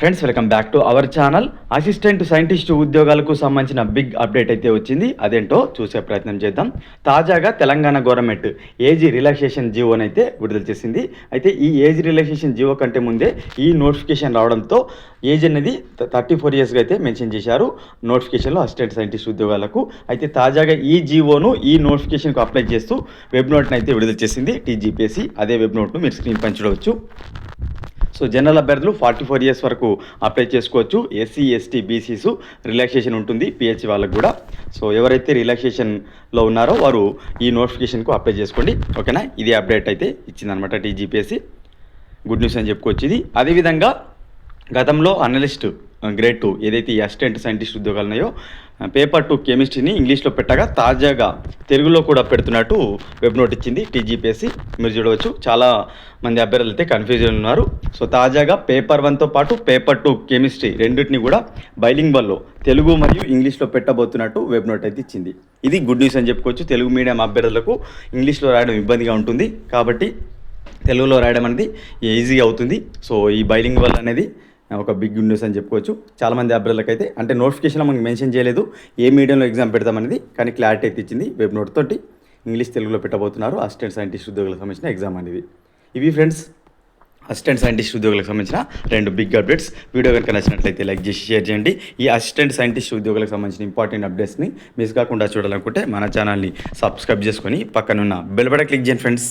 Friends welcome back to our channel. Assistant scientist ఉద్యోగాలకు సంబంధించిన big update అయితే వచ్చింది. అదేంటో చూసే ప్రయత్నం చేద్దాం. తాజాగా తెలంగాణ గవర్నమెంట్ ఏజ్ రిలాక్సేషన్ జీవోని అయితే విడుదల చేసింది. అయితే ఈ ఏజ్ రిలాక్సేషన్ జీవో కంటే ముందే ఈ నోటిఫికేషన్ రావడంతో ఏజ్ అనేది 34 ఇయర్స్గా అయితే మెన్షన్ చేశారు నోటిఫికేషన్లో అసిస్టెంట్ సైంటిస్ట్ ఉద్యోగాలకు. అయితే తాజాగా ఈ జీవోను ఈ నోటిఫికేషన్కు అప్లై చేస్తూ వెబ్ నోట్ని అయితే విడుదల చేసింది టీజీపీఎస్సీ. అదే వెబ్ నోట్ను మీరు స్క్రీన్ పైన చూడవచ్చు. సో జనరల్ అభ్యర్థులు 44 ఇయర్స్ వరకు అప్లై చేసుకోవచ్చు. ఎస్సీ ఎస్టీ బీసీస్ రిలాక్సేషన్ ఉంటుంది, పిహెచ్ వాళ్ళకు కూడా. సో ఎవరైతే రిలాక్సేషన్లో ఉన్నారో వారు ఈ నోటిఫికేషన్కు అప్లై చేసుకోండి, ఓకేనా. ఇది అప్డేట్ అయితే ఇచ్చిందనమాట టీజీపీఎస్సీ. గుడ్ న్యూస్ అని చెప్పుకోవచ్చు ఇది. అదేవిధంగా గతంలో అనలిస్ట్ గ్రేడ్ 2 ఏదైతే ఈ అసిస్టెంట్ సైంటిస్ట్ ఉద్యోగాలు ఉన్నాయో పేపర్ 2 కెమిస్ట్రీని ఇంగ్లీష్లో పెట్టగా తాజాగా తెలుగులో కూడా పెడుతున్నట్టు వెబ్ నోట్ ఇచ్చింది టీజీపీఎస్సీ. మీరు చూడవచ్చు, చాలా మంది అభ్యర్థులు అయితే కన్ఫ్యూజన్ ఉన్నారు. సో తాజాగా పేపర్ 1తో పాటు పేపర్ 2 కెమిస్ట్రీ రెండింటిని కూడా బైలింగ్వల్లో తెలుగు మరియు ఇంగ్లీష్లో పెట్టబోతున్నట్టు వెబ్ నోట్ అయితే ఇచ్చింది. ఇది గుడ్ న్యూస్ అని చెప్పుకోవచ్చు. తెలుగు మీడియం అభ్యర్థులకు ఇంగ్లీష్లో రాయడం ఇబ్బందిగా ఉంటుంది కాబట్టి తెలుగులో రాయడం అనేది ఈజీగా అవుతుంది. సో ఈ బైలింగ్వల్ అనేది ఒక బిగ్ న్యూస్ అని చెప్పుకోవచ్చు. చాలామంది అభ్యర్థులకు అయితే, అంటే నోటిఫికేషన్లో మనకి మెన్షన్ చేయలేదు ఏ మీడియంలో ఎగ్జామ్ పెడతామనేది, కానీ క్లారిటీ అయితే ఇచ్చింది వెబ్ నోట్ తోటి. ఇంగ్లీష్ తెలుగులో పెట్టబోతున్నారు అసిస్టెంట్ సైంటిస్ట్ ఉద్యోగులకు సంబంధించిన ఎగ్జామ్ అనేది. ఇవి ఫ్రెండ్స్ అసిస్టెంట్ సైంటిస్ట్ ఉద్యోగులకు సంబంధించిన 2 బిగ్ అప్డేట్స్. వీడియో కనుక నచ్చినట్లయితే లైక్ చేసి షేర్ చేయండి. ఈ అసిస్టెంట్ సైంటిస్ట్ ఉద్యోగులకు సంబంధించిన ఇంపార్టెంట్ అప్డేట్స్ని మిస్ కాకుండా చూడాలనుకుంటే మన ఛానల్ని సబ్స్క్రైబ్ చేసుకొని పక్కనున్న బెల్ బటన్ క్లిక్ చేయండి ఫ్రెండ్స్.